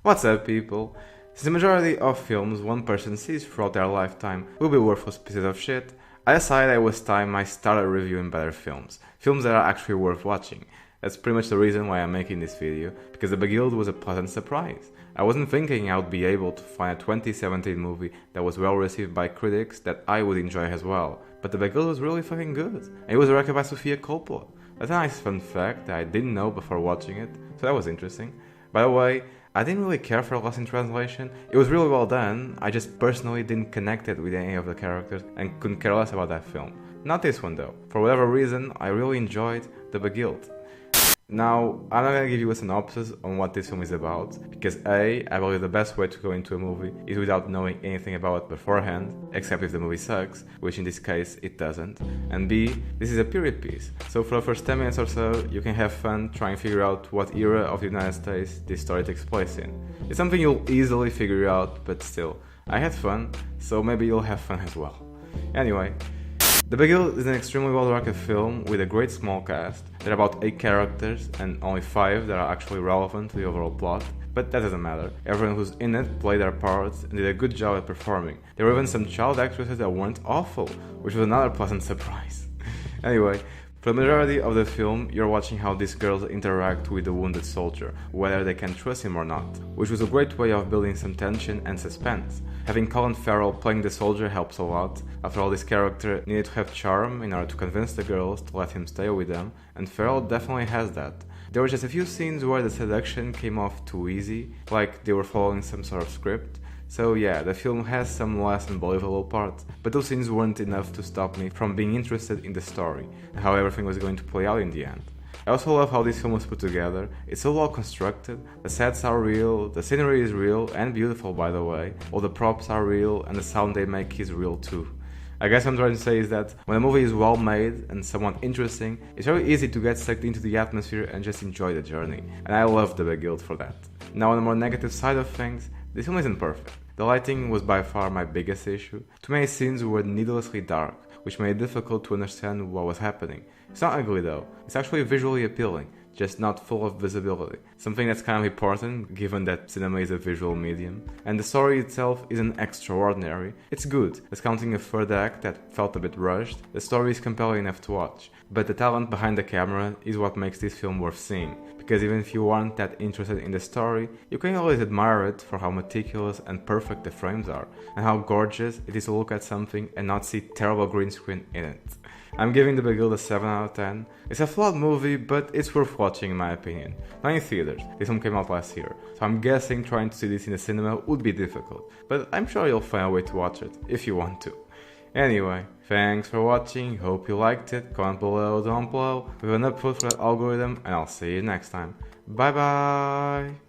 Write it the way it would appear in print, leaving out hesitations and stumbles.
What's up, people? Since the majority of films one person sees throughout their lifetime will be worthless pieces of shit, I decided it was time I started reviewing better films. Films that are actually worth watching. That's pretty much the reason why I'm making this video, because The Beguiled was a pleasant surprise. I wasn't thinking I would be able to find a 2017 movie that was well received by critics that I would enjoy as well. But The Beguiled was really fucking good, and it was directed by Sofia Coppola. That's a nice fun fact that I didn't know before watching it, so that was interesting. By the way, I didn't really care for Lost in Translation. It was really well done, I just personally didn't connect it with any of the characters and couldn't care less about that film. Not this one though. For whatever reason, I really enjoyed The Beguiled. Now, I'm not gonna give you a synopsis on what this film is about, because A, I believe the best way to go into a movie is without knowing anything about it beforehand, except if the movie sucks, which in this case it doesn't, and B, this is a period piece, so for the first 10 minutes or so, you can have fun trying to figure out what era of the United States this story takes place in. It's something you'll easily figure out, but still, I had fun, so maybe you'll have fun as well. Anyway, The Beguiled is an extremely well-directed film with a great small cast. There are about 8 characters and only 5 that are actually relevant to the overall plot, but that doesn't matter. Everyone who's in it played their parts and did a good job at performing. There were even some child actresses that weren't awful, which was another pleasant surprise. Anyway, for the majority of the film, you're watching how these girls interact with the wounded soldier, whether they can trust him or not, which was a great way of building some tension and suspense. Having Colin Farrell playing the soldier helps a lot. After all, this character needed to have charm in order to convince the girls to let him stay with them, and Farrell definitely has that. There were just a few scenes where the seduction came off too easy, like they were following some sort of script. So yeah, the film has some less unbelievable parts, but those scenes weren't enough to stop me from being interested in the story, and how everything was going to play out in the end. I also love how this film was put together. It's so well constructed, the sets are real, the scenery is real and beautiful by the way, all the props are real and the sound they make is real too. I guess what I'm trying to say is that when a movie is well made and somewhat interesting, it's very easy to get sucked into the atmosphere and just enjoy the journey, and I love The Beguiled for that. Now on the more negative side of things, this film isn't perfect. The lighting was by far my biggest issue. Too many scenes were needlessly dark, which made it difficult to understand what was happening. It's not ugly though, it's actually visually appealing, just not full of visibility. Something that's kind of important given that cinema is a visual medium. And the story itself isn't extraordinary. It's good, discounting a third act that felt a bit rushed. The story is compelling enough to watch, but the talent behind the camera is what makes this film worth seeing. Because even if you aren't that interested in the story, you can always admire it for how meticulous and perfect the frames are, and how gorgeous it is to look at something and not see terrible green screen in it. I'm giving The Beguiled a 7 out of 10. It's a flawed movie, but it's worth watching in my opinion. Not in theaters, this one came out last year, so I'm guessing trying to see this in the cinema would be difficult, but I'm sure you'll find a way to watch it, if you want to. Anyway, thanks for watching, hope you liked it, comment below down below with an upvote for that algorithm, and I'll see you next time. Bye bye!